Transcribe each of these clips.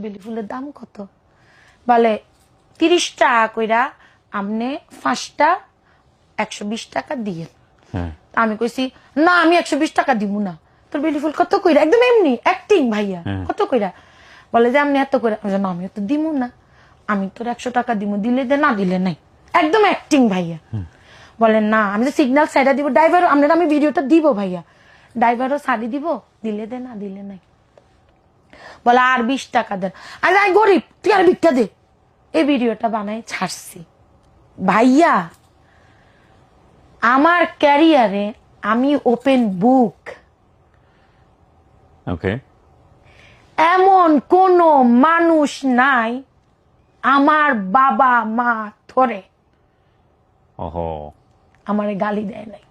বেলি ফুলের দাম কত? বলে 30 টাকা কইরা, আমনে 5টা 120 টাকা দিয়ে। আমি কইছি না আমি 120 টাকা দিব না। তোর বেলি ফুল কত কইরা? একদম এমনি অ্যাক্টিং ভাইয়া, কত কইরা? বলে যে আমি এত কইরা। না আমি তো দিব না, আমি তোর 100 টাকা দিব, দিলে দে না দিলে নাই। একদম অ্যাক্টিং ভাইয়া। বলেন না আমি তো সিগন্যাল সাইডা দিব, ড্রাইভার আপনার আমি ভিডিওটা দিব ভাইয়া, ড্রাইভারও সারি দিব, দিলে দে না দিলে নাই। বলে আর 20 টাকা দেন। আরে আমি গরিব, তুই আর ভিক্ষা দে। এই ভিডিওটা বানাই ছাড়ছি ভাইয়া। আমার ক্যারিয়ারে আমি ওপেন বুক। ওকে, এমন কোন মানুষ নাই আমার বাবা মা ধরে ওহো, আমারে গালি দেয় নাই।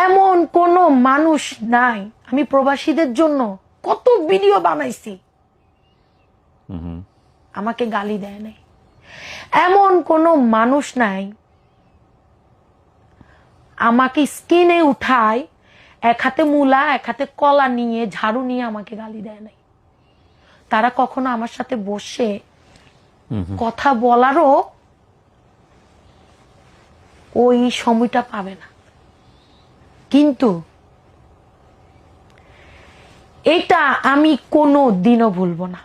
এমন কোন মানুষ নাই, আমি প্রবাসীদের জন্য কত ভিডিও বানাইছি, আমাকে গালি দেয় নাই। এমন কোন মানুষ নাই আমাকে স্কিনে উঠায়, এক হাতে মূলা এক হাতে কলা নিয়ে ঝাড়ু নিয়ে আমাকে গালি দেয় নাই। তারা কখনো আমার সাথে বসে কথা বলারও ওই সময়টা পাবে না। কিন্তু এটা আমি কোনো দিনও ভুলবো না।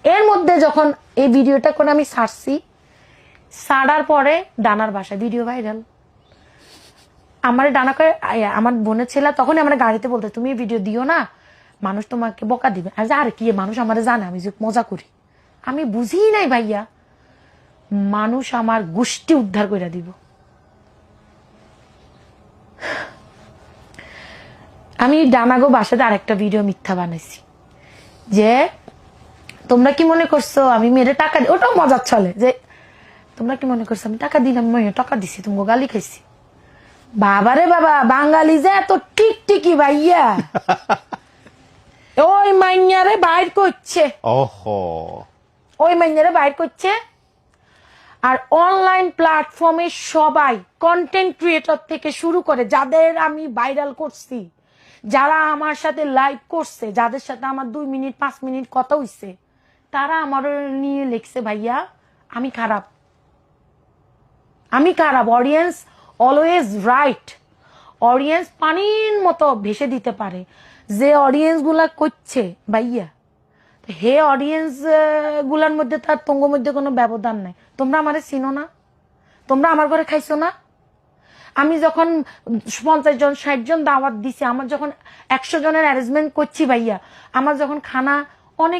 এর মধ্যে যখন এই ভিডিওটা করে আমি ছাড়ছি, ছাড়ার পরে ডানার বাসায় ভিডিও ভাইরাল। আমার ডানা করে আমার বোনের ছেলে তখনই আমার গাড়িতে বলতে, তুমি এই ভিডিও দিও না, মানুষ তোমাকে বকা দিবে। আর কি মানুষ আমার জানে আমি যে মজা করি। আমি বুঝি নাই ভাইয়া, মানুষ আমার গোষ্ঠী উদ্ধার করে দিব। আমি ডানাগো বাসাতে আরেকটা ভিডিও মিথ্যা বানাইছি যে তোমরা কি মনে করছো আমি মেরে টাকা, ওটাও মজার চলে, যে তোমরা কি মনে করছো আমি টাকা দিলাম, টাকা দিছি, তুমি গালি খাইছি। বাবারে বাবা, বাঙালি যে এত টিকটিকি ভাইয়া। ওই মাইয়ারে বাইর করছে, ওহো, ওই মাইয়ারে বাইর করছে। আর অনলাইন প্ল্যাটফর্মে সবাই কন্টেন্ট ক্রিয়েটর থেকে শুরু করে যাদের আমি ভাইরাল করছি, যারা আমার সাথে লাইভ করছে, যাদের সাথে আমার 2 মিনিট 5 মিনিট কথা হইছে, তারা আমার নিয়ে লিখছে ভাইয়া আমি খারাপ, আমি খারাপ। Audience always right. অডিয়েন্স পানির মতো ভেসে দিতে পারে। যে অডিয়েন্স গুলা করছে ভাইয়া, হে অডিয়েন্স গুলার মধ্যে তার তঙ্গ মধ্যে কোনো ব্যবধান নাই। তোমরা আমারে চিনো না, তোমরা আমার ঘরে খাইছো না। আমি যখন 50 জন 60 জন দাওয়াত দিছি, আমার যখন 100 জনের অ্যারেঞ্জমেন্ট করছি ভাইয়া, আমার যখন খানা অনেক